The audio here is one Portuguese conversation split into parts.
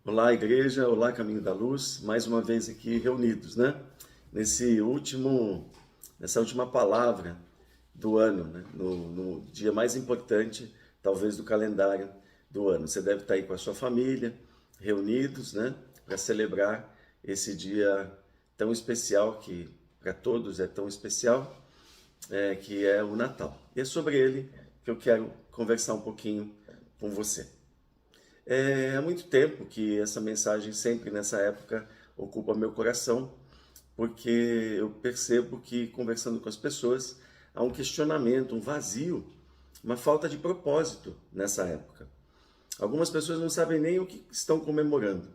Olá, igreja, olá, Caminho da Luz, mais uma vez aqui reunidos, né? Nessa última palavra do ano, né? No dia mais importante, talvez, do calendário do ano. Você deve estar aí com a sua família, reunidos, né? Para celebrar esse dia tão especial, que para todos é tão especial, que é o Natal. E é sobre ele que eu quero conversar um pouquinho com você. Há muito tempo que essa mensagem, sempre nessa época, ocupa meu coração, porque eu percebo que, conversando com as pessoas, há um questionamento, um vazio, uma falta de propósito nessa época. Algumas pessoas não sabem nem o que estão comemorando.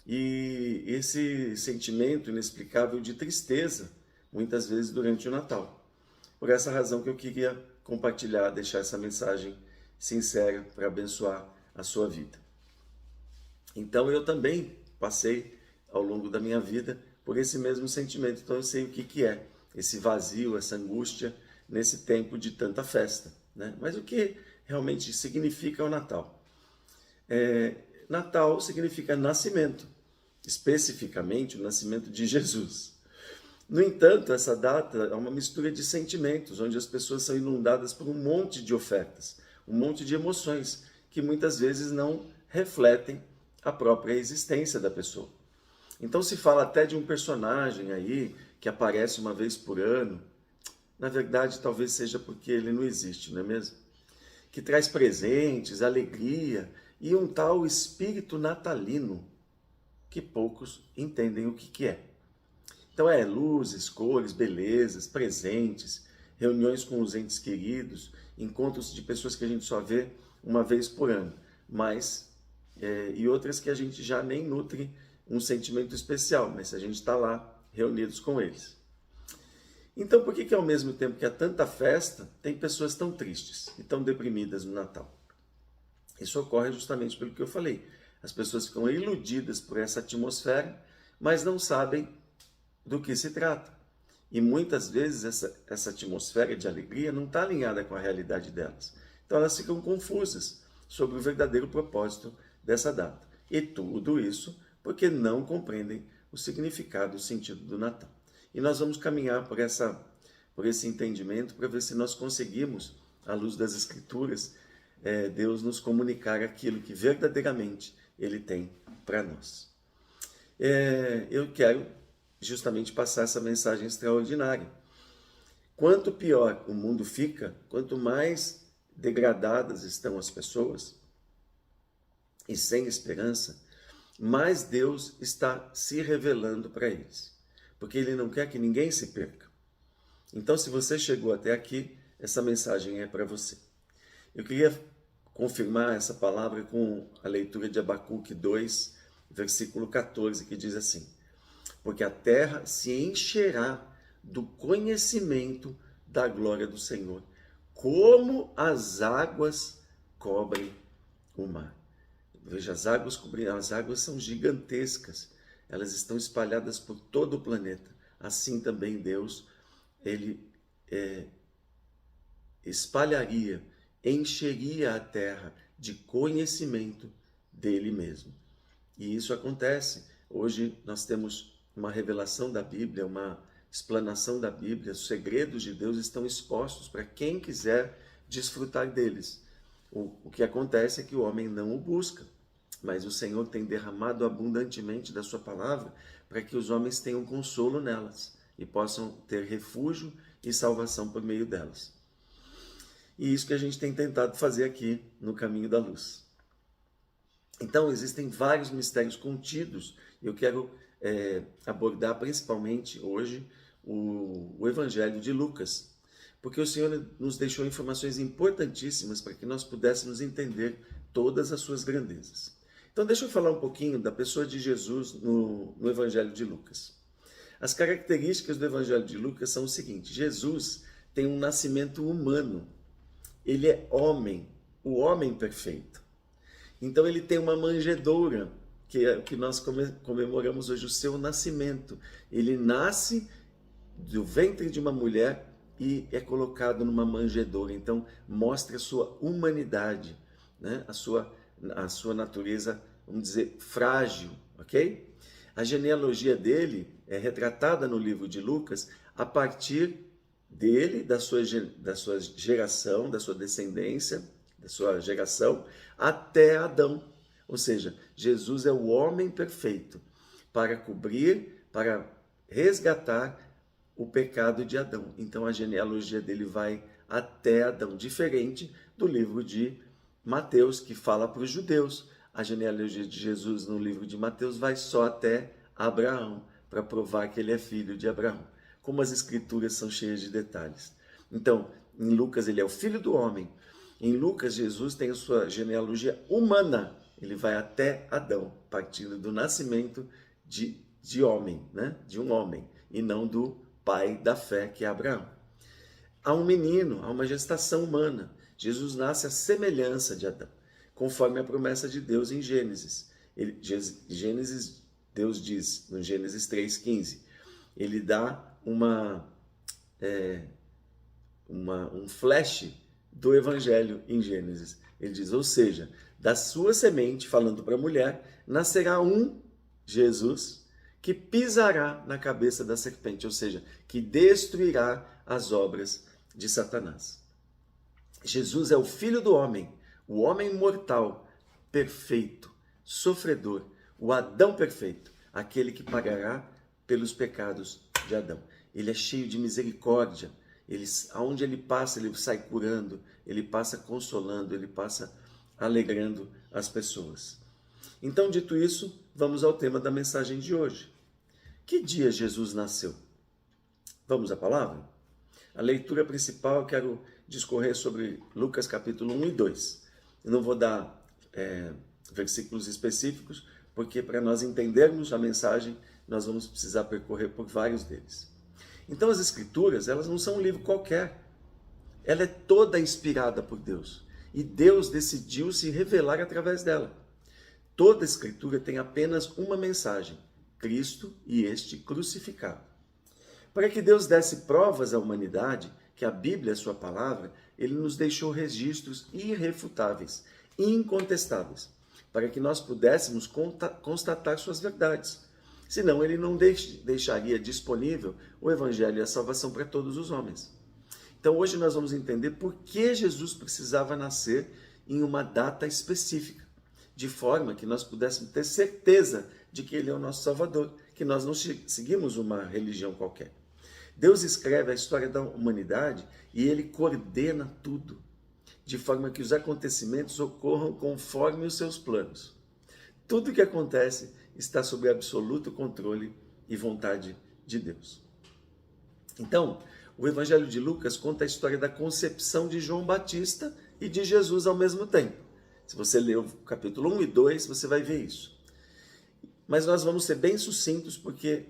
E esse sentimento inexplicável de tristeza, muitas vezes durante o Natal. Por essa razão que eu queria compartilhar, deixar essa mensagem sincera para abençoar a sua vida. Então eu também passei ao longo da minha vida por esse mesmo sentimento, então eu sei o que é esse vazio, essa angústia nesse tempo de tanta festa, né? Mas o que realmente significa o Natal? Natal significa nascimento, especificamente o nascimento de Jesus. No entanto, essa data é uma mistura de sentimentos, onde as pessoas são inundadas por um monte de ofertas, um monte de emoções, que muitas vezes não refletem a própria existência da pessoa. Então se fala até de um personagem aí que aparece uma vez por ano. Na verdade, talvez seja porque ele não existe, não é mesmo? Que traz presentes, alegria e um tal espírito natalino que poucos entendem o que é. Então luzes, cores, belezas, presentes, reuniões com os entes queridos, encontros de pessoas que a gente só vê uma vez por ano, e outras que a gente já nem nutre um sentimento especial, mas a gente está lá reunidos com eles. Então por que ao mesmo tempo que há tanta festa, tem pessoas tão tristes e tão deprimidas no Natal? Isso ocorre justamente pelo que eu falei. As pessoas ficam iludidas por essa atmosfera, mas não sabem do que se trata. E muitas vezes essa atmosfera de alegria não está alinhada com a realidade delas. Então elas ficam confusas sobre o verdadeiro propósito dessa data. E tudo isso porque não compreendem o significado, o sentido do Natal. E nós vamos caminhar por esse entendimento para ver se nós conseguimos, à luz das Escrituras, Deus nos comunicar aquilo que verdadeiramente Ele tem para nós. Eu quero justamente passar essa mensagem extraordinária. Quanto pior o mundo fica, quanto mais degradadas estão as pessoas e sem esperança, mais Deus está se revelando para eles, porque Ele não quer que ninguém se perca. Então, se você chegou até aqui, essa mensagem é para você. Eu queria confirmar essa palavra com a leitura de Abacuque 2, versículo 14, que diz assim: porque a terra se encherá do conhecimento da glória do Senhor, como as águas cobrem o mar. Veja, as águas são gigantescas, elas estão espalhadas por todo o planeta. Assim também Deus, Ele espalharia, encheria a terra de conhecimento dele mesmo. E isso acontece. Hoje nós temos uma revelação da Bíblia, uma explanação da Bíblia, os segredos de Deus estão expostos para quem quiser desfrutar deles. O que acontece é que o homem não o busca, mas o Senhor tem derramado abundantemente da sua palavra para que os homens tenham consolo nelas e possam ter refúgio e salvação por meio delas. E isso que a gente tem tentado fazer aqui no Caminho da Luz. Então, existem vários mistérios contidos. Eu quero abordar principalmente hoje o Evangelho de Lucas, porque o Senhor nos deixou informações importantíssimas para que nós pudéssemos entender todas as suas grandezas. Então, deixa eu falar um pouquinho da pessoa de Jesus no Evangelho de Lucas. As características do Evangelho de Lucas são o seguinte: Jesus tem um nascimento humano, ele é homem, o homem perfeito. Então ele tem uma manjedoura, que é o que nós comemoramos hoje, o seu nascimento. Ele nasce do ventre de uma mulher e é colocado numa manjedoura. Então mostra a sua humanidade, né? a sua natureza vamos dizer, frágil, ok? A genealogia dele é retratada no livro de Lucas a partir dele, da sua geração, da sua descendência, da sua geração, até Adão. Ou seja, Jesus é o homem perfeito para cobrir, para resgatar o pecado de Adão. Então a genealogia dele vai até Adão, diferente do livro de Mateus, que fala para os judeus. A genealogia de Jesus no livro de Mateus vai só até Abraão, para provar que ele é filho de Abraão. Como as escrituras são cheias de detalhes. Então, em Lucas ele é o filho do homem. Em Lucas, Jesus tem a sua genealogia humana. Ele vai até Adão, partindo do nascimento de homem, né? De um homem, e não do pai da fé, que é Abraão. Há um menino, há uma gestação humana. Jesus nasce à semelhança de Adão, conforme a promessa de Deus em Gênesis. Deus diz, no Gênesis 3,15, ele dá um flash do evangelho em Gênesis. Ele diz, ou seja, da sua semente, falando para a mulher, nascerá um Jesus que pisará na cabeça da serpente, ou seja, que destruirá as obras de Satanás. Jesus é o Filho do homem, o homem mortal, perfeito, sofredor, o Adão perfeito, aquele que pagará pelos pecados de Adão. Ele é cheio de misericórdia, aonde ele passa, ele sai curando, ele passa consolando, ele passa alegrando as pessoas. Então, dito isso, vamos ao tema da mensagem de hoje. Que dia Jesus nasceu? Vamos à palavra? A leitura principal eu quero discorrer sobre Lucas capítulo 1 e 2. Eu não vou dar versículos específicos, porque para nós entendermos a mensagem, nós vamos precisar percorrer por vários deles. Então as escrituras, elas não são um livro qualquer. Ela é toda inspirada por Deus. E Deus decidiu se revelar através dela. Toda a escritura tem apenas uma mensagem: Cristo e este crucificado. Para que Deus desse provas à humanidade, que a Bíblia é sua palavra, ele nos deixou registros irrefutáveis, incontestáveis, para que nós pudéssemos constatar suas verdades. Senão ele não deixaria disponível o Evangelho e a salvação para todos os homens. Então hoje nós vamos entender por que Jesus precisava nascer em uma data específica, de forma que nós pudéssemos ter certeza de que ele é o nosso Salvador, que nós não seguimos uma religião qualquer. Deus escreve a história da humanidade e ele coordena tudo, de forma que os acontecimentos ocorram conforme os seus planos. Tudo o que acontece está sob absoluto controle e vontade de Deus. Então, o Evangelho de Lucas conta a história da concepção de João Batista e de Jesus ao mesmo tempo. Se você ler o capítulo 1 e 2, você vai ver isso. Mas nós vamos ser bem sucintos, porque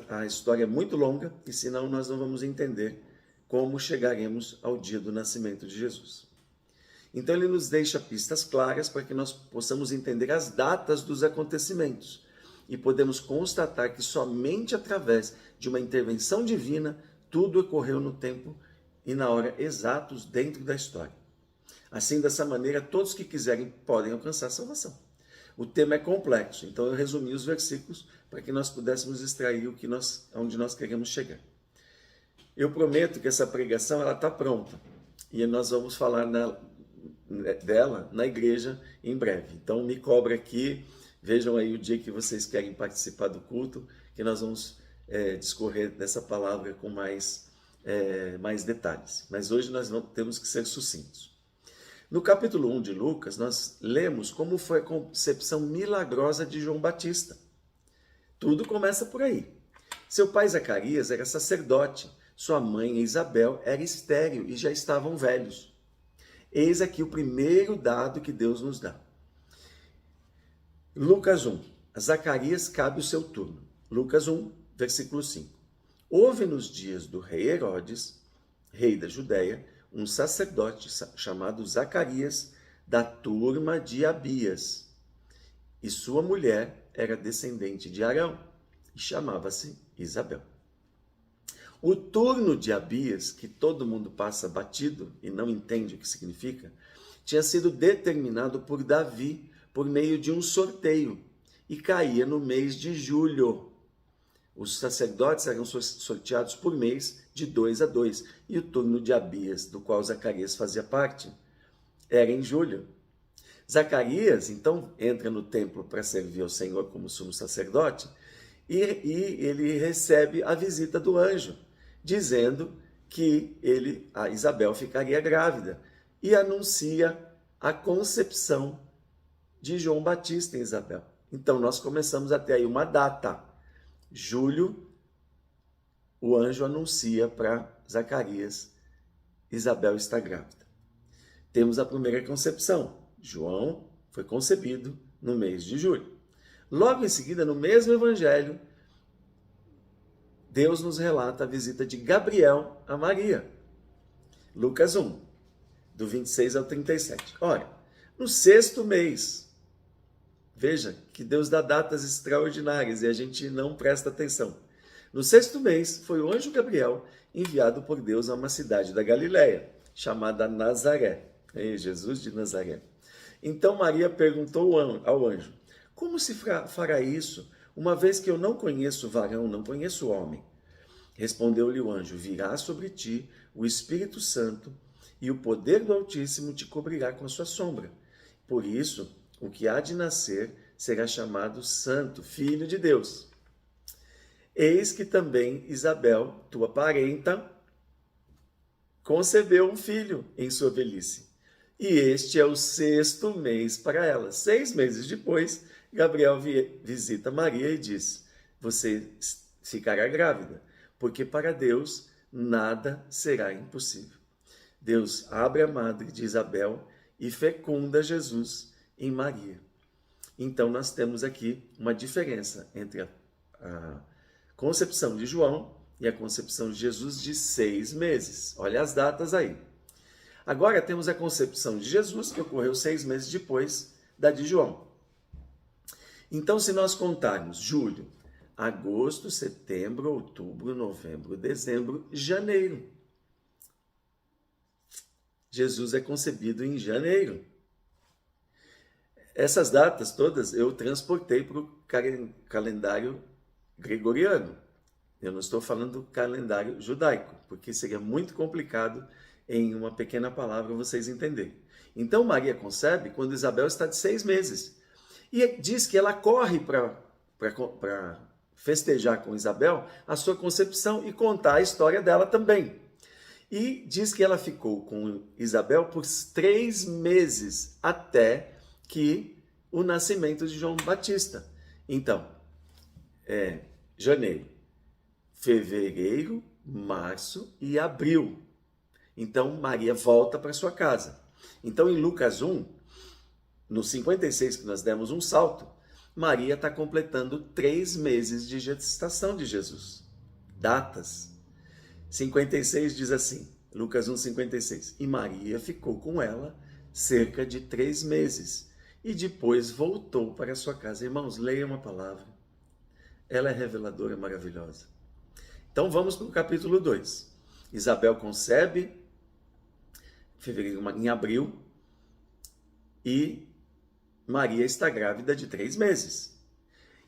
a história é muito longa, e senão nós não vamos entender como chegaremos ao dia do nascimento de Jesus. Então ele nos deixa pistas claras para que nós possamos entender as datas dos acontecimentos e podemos constatar que somente através de uma intervenção divina tudo ocorreu no tempo e na hora exatos dentro da história. Assim, dessa maneira, todos que quiserem podem alcançar a salvação. O tema é complexo, então eu resumi os versículos para que nós pudéssemos extrair onde nós queremos chegar. Eu prometo que essa pregação está pronta e nós vamos falar dela na igreja em breve. Então me cobra aqui, vejam aí o dia que vocês querem participar do culto, que nós vamos discorrer dessa palavra com mais detalhes. Mas hoje nós temos que ser sucintos. No capítulo 1 de Lucas, nós lemos como foi a concepção milagrosa de João Batista. Tudo começa por aí. Seu pai Zacarias era sacerdote, sua mãe Isabel era estéril e já estavam velhos. Eis aqui o primeiro dado que Deus nos dá. Lucas 1. A Zacarias cabe o seu turno. Lucas 1, versículo 5. Houve nos dias do rei Herodes, rei da Judéia, um sacerdote chamado Zacarias, da turma de Abias. E sua mulher era descendente de Arão e chamava-se Isabel. O turno de Abias, que todo mundo passa batido e não entende o que significa, tinha sido determinado por Davi por meio de um sorteio e caía no mês de julho. Os sacerdotes eram sorteados por mês de 2 a 2, e o turno de Abias, do qual Zacarias fazia parte, era em julho. Zacarias, então, entra no templo para servir ao Senhor como sumo sacerdote, e ele recebe a visita do anjo, dizendo que a Isabel ficaria grávida, e anuncia a concepção de João Batista em Isabel. Então, nós começamos a ter aí uma data. Julho, o anjo anuncia para Zacarias: Isabel está grávida. Temos a primeira concepção. João foi concebido no mês de julho. Logo em seguida, no mesmo evangelho, Deus nos relata a visita de Gabriel a Maria. Lucas 1, do 26 ao 37. Ora, no 6º mês, veja que Deus dá datas extraordinárias e a gente não presta atenção. No 6º mês, foi o anjo Gabriel enviado por Deus a uma cidade da Galileia, chamada Nazaré. Jesus de Nazaré. Então Maria perguntou ao anjo: como se fará isso, uma vez que eu não conheço varão, não conheço homem? Respondeu-lhe o anjo: virá sobre ti o Espírito Santo, e o poder do Altíssimo te cobrirá com a sua sombra. Por isso, o que há de nascer será chamado Santo, Filho de Deus. Eis que também Isabel, tua parenta, concebeu um filho em sua velhice. E este é o 6º mês para ela. 6 meses depois, Gabriel visita Maria e diz: você ficará grávida, porque para Deus nada será impossível. Deus abre a madre de Isabel e fecunda Jesus em Maria. Então nós temos aqui uma diferença entre a concepção de João e a concepção de Jesus de 6 meses. Olha as datas aí. Agora temos a concepção de Jesus, que ocorreu 6 meses depois da de João. Então, se nós contarmos julho, agosto, setembro, outubro, novembro, dezembro, janeiro. Jesus é concebido em janeiro. Essas datas todas eu transportei para o calendário gregoriano. Eu não estou falando do calendário judaico, porque seria muito complicado em uma pequena palavra vocês entenderem. Então Maria concebe quando Isabel está de 6 meses. E diz que ela corre para festejar com Isabel a sua concepção e contar a história dela também. E diz que ela ficou com Isabel por 3 meses até que o nascimento de João Batista. Então, janeiro, fevereiro, março e abril. Então, Maria volta para sua casa. Então, em Lucas 1, no 56, que nós demos um salto, Maria está completando 3 meses de gestação de Jesus. Datas. 56 diz assim, Lucas 1, 56. E Maria ficou com ela cerca de 3 meses e depois voltou para sua casa. Irmãos, leiam uma palavra. Ela é reveladora, maravilhosa. Então, vamos para o capítulo 2. Isabel concebe em abril e Maria está grávida de 3 meses.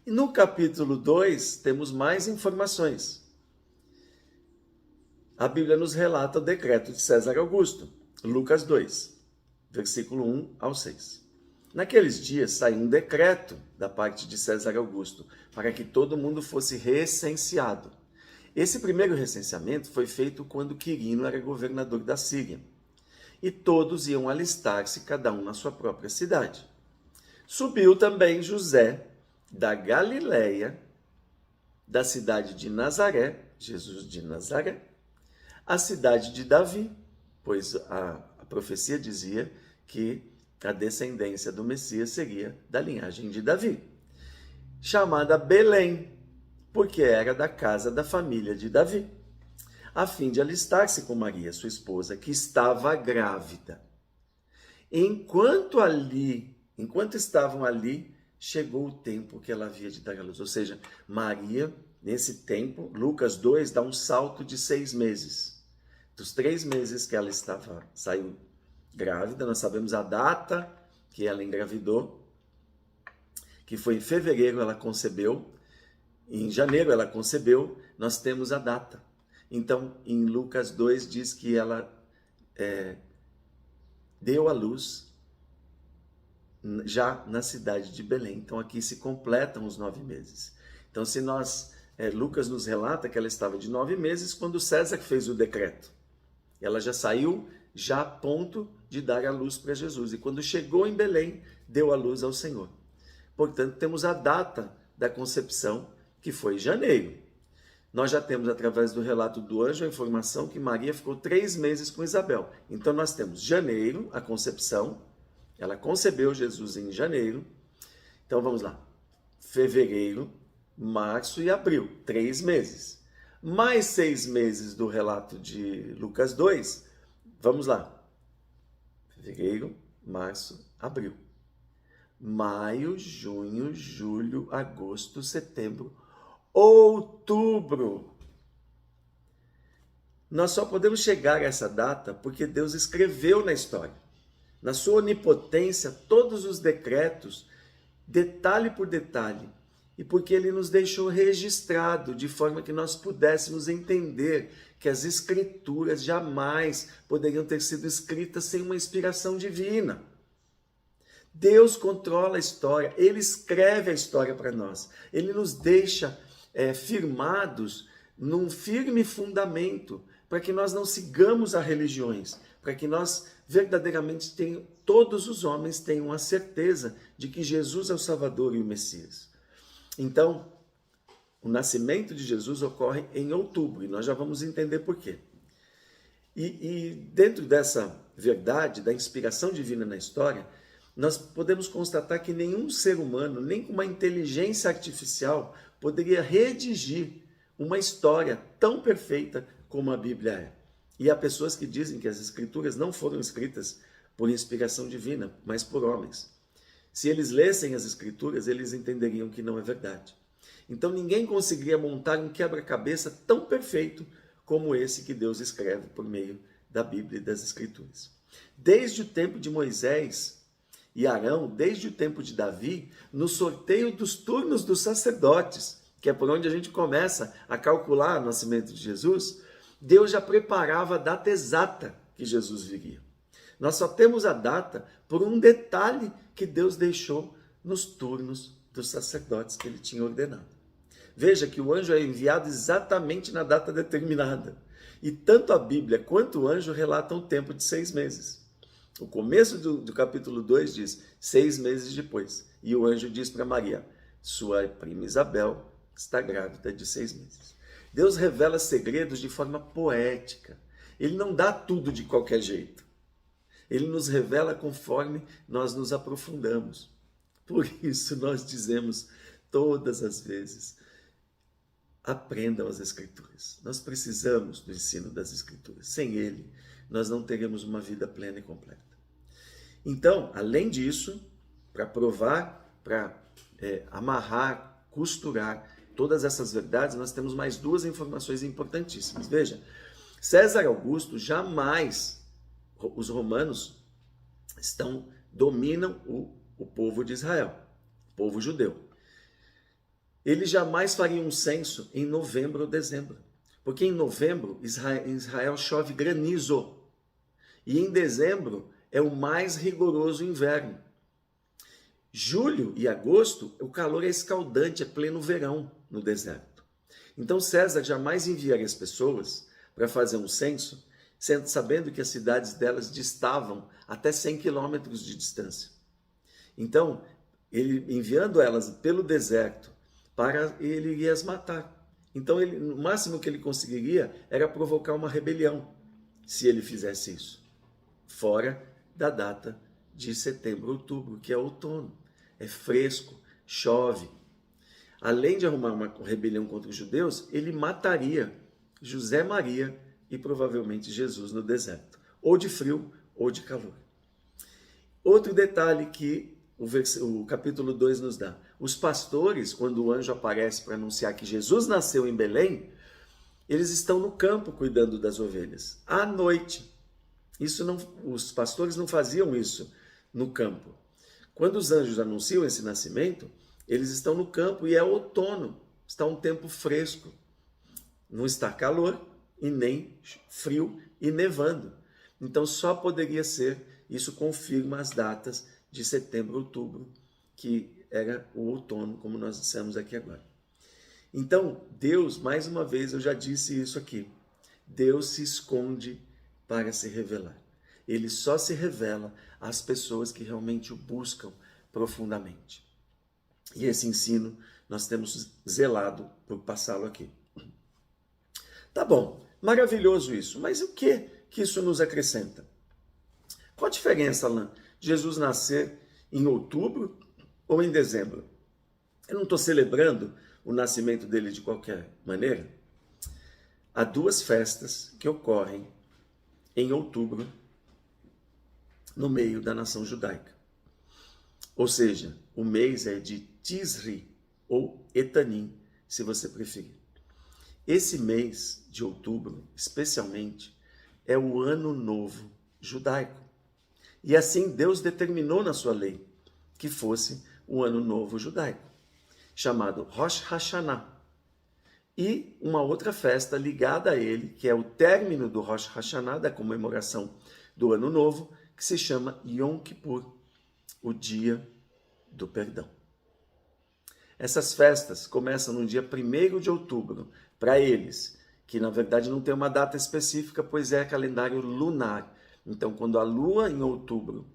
E no capítulo 2 temos mais informações. A Bíblia nos relata o decreto de César Augusto, Lucas 2, versículo 1 ao 6. Naqueles dias saiu um decreto da parte de César Augusto para que todo mundo fosse recenseado. Esse primeiro recenseamento foi feito quando Quirino era governador da Síria. E todos iam alistar-se, cada um na sua própria cidade. Subiu também José da Galileia, da cidade de Nazaré, Jesus de Nazaré, a cidade de Davi, pois a profecia dizia que a descendência do Messias seria da linhagem de Davi, chamada Belém, porque era da casa da família de Davi, a fim de alistar-se com Maria, sua esposa, que estava grávida. Enquanto estavam ali, chegou o tempo que ela havia de dar à luz. Ou seja, Maria, nesse tempo, Lucas 2 dá um salto de 6 meses. Dos 3 meses que ela saiu grávida, nós sabemos a data que ela engravidou, que foi em fevereiro ela concebeu, em janeiro ela concebeu, nós temos a data. Então, em Lucas 2 diz que ela deu à luz já na cidade de Belém. Então, aqui se completam os 9 meses. Então, se Lucas nos relata que ela estava de 9 meses quando César fez o decreto. Ela já saiu, já a ponto de dar a luz para Jesus. E quando chegou em Belém, deu a luz ao Senhor. Portanto, temos a data da concepção, que foi janeiro. Nós já temos, através do relato do anjo, a informação que Maria ficou 3 meses com Isabel. Então, nós temos janeiro, a concepção. Ela concebeu Jesus em janeiro. Então, vamos lá. Fevereiro, março e abril, 3 meses. Mais 6 meses do relato de Lucas 2. Vamos lá. Fevereiro, março, abril. Maio, junho, julho, agosto, setembro, outubro. Nós só podemos chegar a essa data porque Deus escreveu na história. Na sua onipotência, todos os decretos, detalhe por detalhe, e porque Ele nos deixou registrado de forma que nós pudéssemos entender que as Escrituras jamais poderiam ter sido escritas sem uma inspiração divina. Deus controla a história, Ele escreve a história para nós, Ele nos deixa firmados num firme fundamento, para que nós não sigamos as religiões, para que nós verdadeiramente todos os homens tenham a certeza de que Jesus é o Salvador e o Messias. Então, o nascimento de Jesus ocorre em outubro, e nós já vamos entender por quê. E dentro dessa verdade, da inspiração divina na história, nós podemos constatar que nenhum ser humano, nem com uma inteligência artificial, poderia redigir uma história tão perfeita como a Bíblia é. E há pessoas que dizem que as Escrituras não foram escritas por inspiração divina, mas por homens. Se eles lessem as Escrituras, eles entenderiam que não é verdade. Então ninguém conseguiria montar um quebra-cabeça tão perfeito como esse que Deus escreve por meio da Bíblia e das Escrituras. Desde o tempo de Moisés e Arão, desde o tempo de Davi, no sorteio dos turnos dos sacerdotes, que é por onde a gente começa a calcular o nascimento de Jesus, Deus já preparava a data exata que Jesus viria. Nós só temos a data por um detalhe que Deus deixou nos turnos dos sacerdotes que Ele tinha ordenado. Veja que o anjo é enviado exatamente na data determinada. E tanto a Bíblia quanto o anjo relatam o tempo de 6 meses. O começo do capítulo 2 diz 6 meses depois. E o anjo diz para Maria, sua prima Isabel está grávida de 6 meses. Deus revela segredos de forma poética. Ele não dá tudo de qualquer jeito. Ele nos revela conforme nós nos aprofundamos. Por isso nós dizemos todas as vezes, aprendam as Escrituras. Nós precisamos do ensino das Escrituras. Sem ele, nós não teremos uma vida plena e completa. Então, além disso, para provar, para amarrar, costurar todas essas verdades, nós temos mais 2 informações importantíssimas. Veja, César Augusto jamais, os romanos dominam o povo de Israel, o povo judeu. Ele jamais faria um censo em novembro ou dezembro, porque em novembro em Israel chove granizo, e em dezembro é o mais rigoroso inverno. Julho e agosto, o calor é escaldante, é pleno verão no deserto. Então César jamais enviaria as pessoas para fazer um censo, sabendo que as cidades delas distavam até 100 quilômetros de distância. Então, ele enviando elas pelo deserto, ele iria as matar. Então, o máximo que ele conseguiria era provocar uma rebelião, se ele fizesse isso, fora da data de setembro, outubro, que é outono. É fresco, chove. Além de arrumar uma rebelião contra os judeus, ele mataria José, Maria e provavelmente Jesus no deserto, ou de frio ou de calor. Outro detalhe que o capítulo 2 nos dá. Os pastores, quando o anjo aparece para anunciar que Jesus nasceu em Belém, eles estão no campo cuidando das ovelhas, à noite. Os pastores não faziam isso no campo. Quando os anjos anunciam esse nascimento, Eles estão no campo e é outono, está um tempo fresco. Não está calor e nem frio e nevando. Então só poderia ser, isso confirma as datas de setembro, outubro, que era o outono, como nós dissemos aqui agora. Então, Deus, mais uma vez, eu já disse isso aqui, Deus se esconde para se revelar. Ele só se revela às pessoas que realmente o buscam profundamente. E esse ensino nós temos zelado por passá-lo aqui. Tá bom, maravilhoso isso, mas o que isso nos acrescenta? Qual a diferença, Alain, de Jesus nascer em outubro ou em dezembro? Eu não estou celebrando o nascimento dele de qualquer maneira. Há duas festas que ocorrem em outubro no meio da nação judaica. Ou seja, o mês é de Tisri ou Etanim, se você preferir. Esse mês de outubro, especialmente, é o Ano Novo judaico. E assim Deus determinou na sua lei que fosse o Ano Novo judaico, chamado Rosh Hashanah. E uma outra festa ligada a ele, que é o término do Rosh Hashanah, da comemoração do Ano Novo, que se chama Yom Kippur, o dia do perdão. Essas festas começam no dia 1º de outubro, para eles, que na verdade não tem uma data específica, pois é calendário lunar. Então, quando a lua em outubro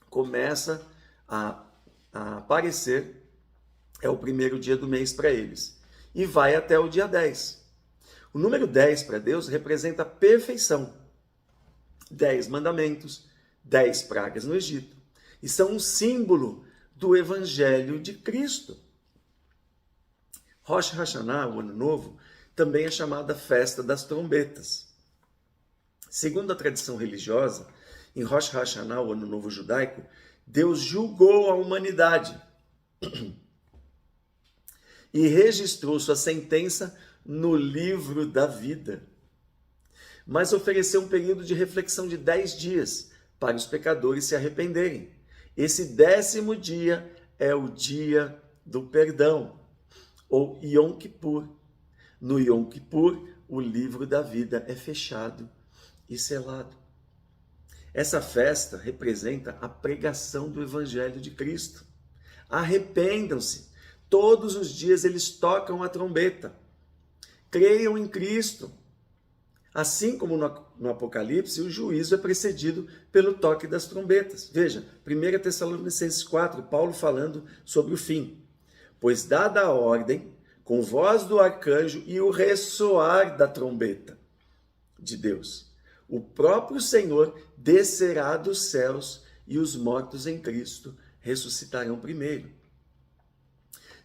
começa a aparecer, é o 1º dia do mês para eles. E vai até o dia 10. O número 10 para Deus representa a perfeição. 10 mandamentos, 10 pragas no Egito. E são um símbolo do Evangelho de Cristo. Rosh Hashanah, o Ano Novo, também é chamada Festa das Trombetas. Segundo a tradição religiosa, em Rosh Hashanah, o Ano Novo judaico, Deus julgou a humanidade e registrou sua sentença no livro da vida. Mas ofereceu um período de reflexão de 10 dias para os pecadores se arrependerem. Esse 10º dia é o dia do perdão, ou Yom Kippur. No Yom Kippur, o livro da vida é fechado e selado. Essa festa representa a pregação do Evangelho de Cristo. Arrependam-se. Todos os dias eles tocam a trombeta. Creiam em Cristo. Assim como no Apocalipse, o juízo é precedido pelo toque das trombetas. Veja, 1 Tessalonicenses 4, Paulo falando sobre o fim. Pois dada a ordem, com voz do arcanjo e o ressoar da trombeta de Deus, o próprio Senhor descerá dos céus e os mortos em Cristo ressuscitarão primeiro.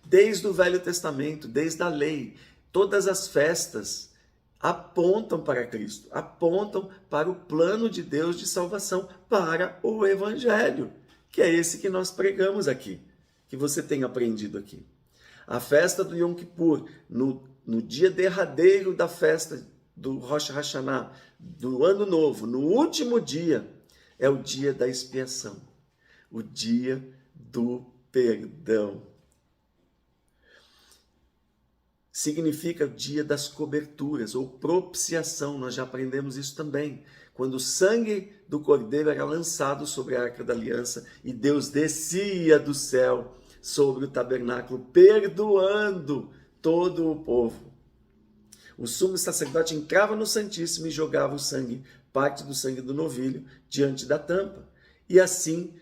Desde o Velho Testamento, desde a lei, todas as festas apontam para Cristo, apontam para o plano de Deus de salvação, para o Evangelho, que é esse que nós pregamos aqui, que você tem aprendido aqui. A festa do Yom Kippur, no dia derradeiro da festa do Rosh Hashanah, do Ano Novo, no último dia, é o dia da expiação, o dia do perdão. Significa o dia das coberturas, ou propiciação, nós já aprendemos isso também. Quando o sangue do cordeiro era lançado sobre a Arca da Aliança e Deus descia do céu sobre o tabernáculo, perdoando todo o povo. O sumo sacerdote entrava no Santíssimo e jogava o sangue, parte do sangue do novilho, diante da tampa. E assim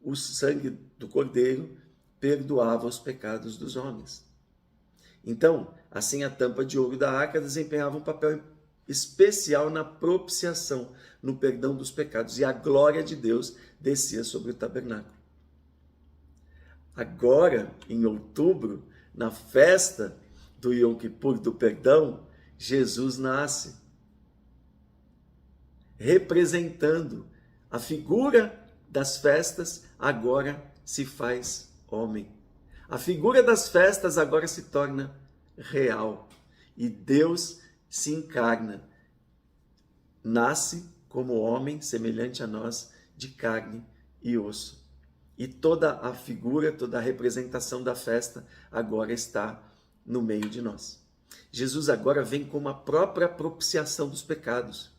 o sangue do cordeiro perdoava os pecados dos homens. Então, assim a tampa de ouro da arca desempenhava um papel especial na propiciação, no perdão dos pecados, e a glória de Deus descia sobre o tabernáculo. Agora, em outubro, na festa do Yom Kippur, do perdão, Jesus nasce, representando a figura das festas, agora se faz homem. A figura das festas agora se torna real e Deus se encarna, nasce como homem semelhante a nós, de carne e osso. E toda a figura, toda a representação da festa agora está no meio de nós. Jesus agora vem como a própria propiciação dos pecados.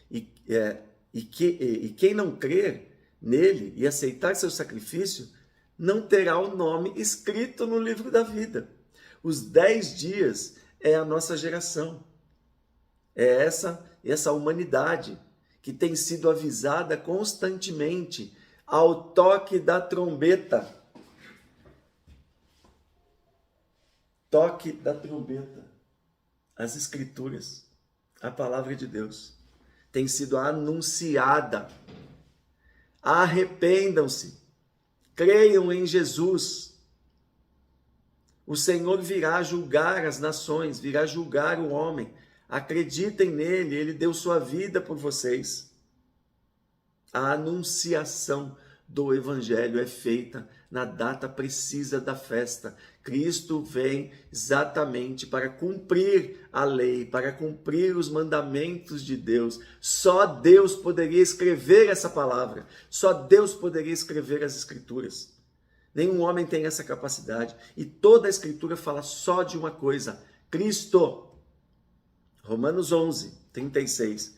E quem não crer nele e aceitar seu sacrifício, não terá o nome escrito no livro da vida. Os 10 dias é a nossa geração. É essa humanidade que tem sido avisada constantemente ao toque da trombeta. Toque da trombeta. As Escrituras, a palavra de Deus, tem sido anunciada. Arrependam-se, creiam em Jesus. O Senhor virá julgar as nações, virá julgar o homem. Acreditem nele, ele deu sua vida por vocês. A anunciação do Evangelho é feita na data precisa da festa. Cristo vem exatamente para cumprir a lei, para cumprir os mandamentos de Deus. Só Deus poderia escrever essa palavra. Só Deus poderia escrever as Escrituras. Nenhum homem tem essa capacidade. E toda a Escritura fala só de uma coisa: Cristo. Romanos 11, 36.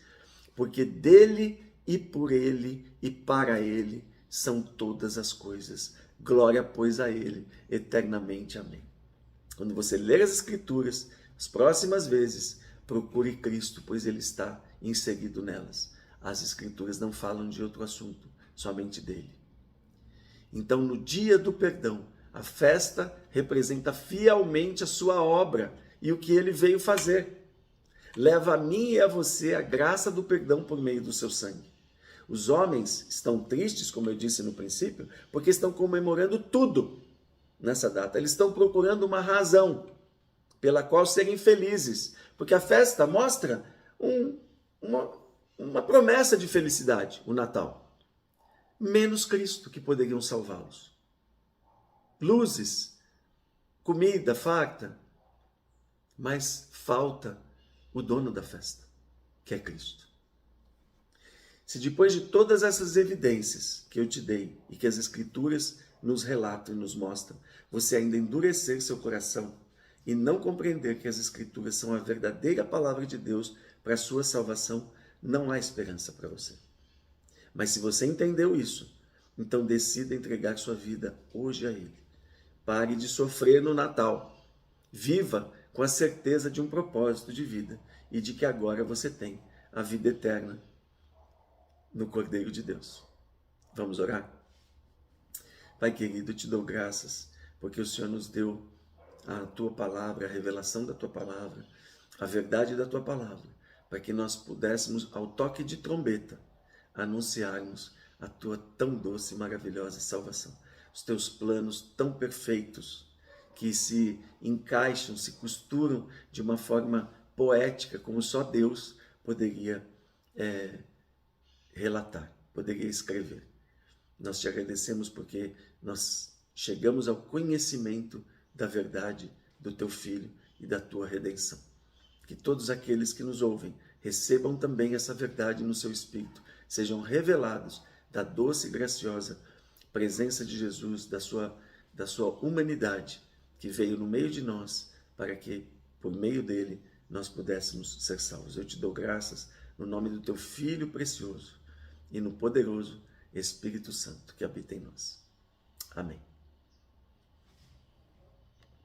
Porque dele e por ele e para ele são todas as coisas. Glória, pois, a ele eternamente. Amém. Quando você ler as Escrituras, as próximas vezes, procure Cristo, pois ele está inserido nelas. As Escrituras não falam de outro assunto, somente dele. Então, no dia do perdão, a festa representa fielmente a sua obra e o que ele veio fazer. Leva a mim e a você a graça do perdão por meio do seu sangue. Os homens estão tristes, como eu disse no princípio, porque estão comemorando tudo nessa data. Eles estão procurando uma razão pela qual serem felizes, porque a festa mostra uma promessa de felicidade, o Natal. Menos Cristo, que poderiam salvá-los. Luzes, comida farta, mas falta o dono da festa, que é Cristo. Se depois de todas essas evidências que eu te dei e que as Escrituras nos relatam e nos mostram, você ainda endurecer seu coração e não compreender que as Escrituras são a verdadeira palavra de Deus para a sua salvação, não há esperança para você. Mas se você entendeu isso, então decida entregar sua vida hoje a Ele. Pare de sofrer no Natal. Viva com a certeza de um propósito de vida e de que agora você tem a vida eterna no Cordeiro de Deus. Vamos orar? Pai querido, eu te dou graças porque o Senhor nos deu a Tua Palavra, a revelação da Tua Palavra, a verdade da Tua Palavra, para que nós pudéssemos, ao toque de trombeta, anunciarmos a Tua tão doce e maravilhosa salvação. Os Teus planos tão perfeitos, que se encaixam, se costuram de uma forma poética, como só Deus poderia relatar, poderia escrever. Nós te agradecemos porque nós chegamos ao conhecimento da verdade do Teu Filho e da Tua redenção. Que todos aqueles que nos ouvem recebam também essa verdade no seu espírito, sejam revelados da doce e graciosa presença de Jesus, da sua humanidade, que veio no meio de nós, para que, por meio dele, nós pudéssemos ser salvos. Eu te dou graças no nome do Teu Filho precioso e no poderoso Espírito Santo que habita em nós. Amém.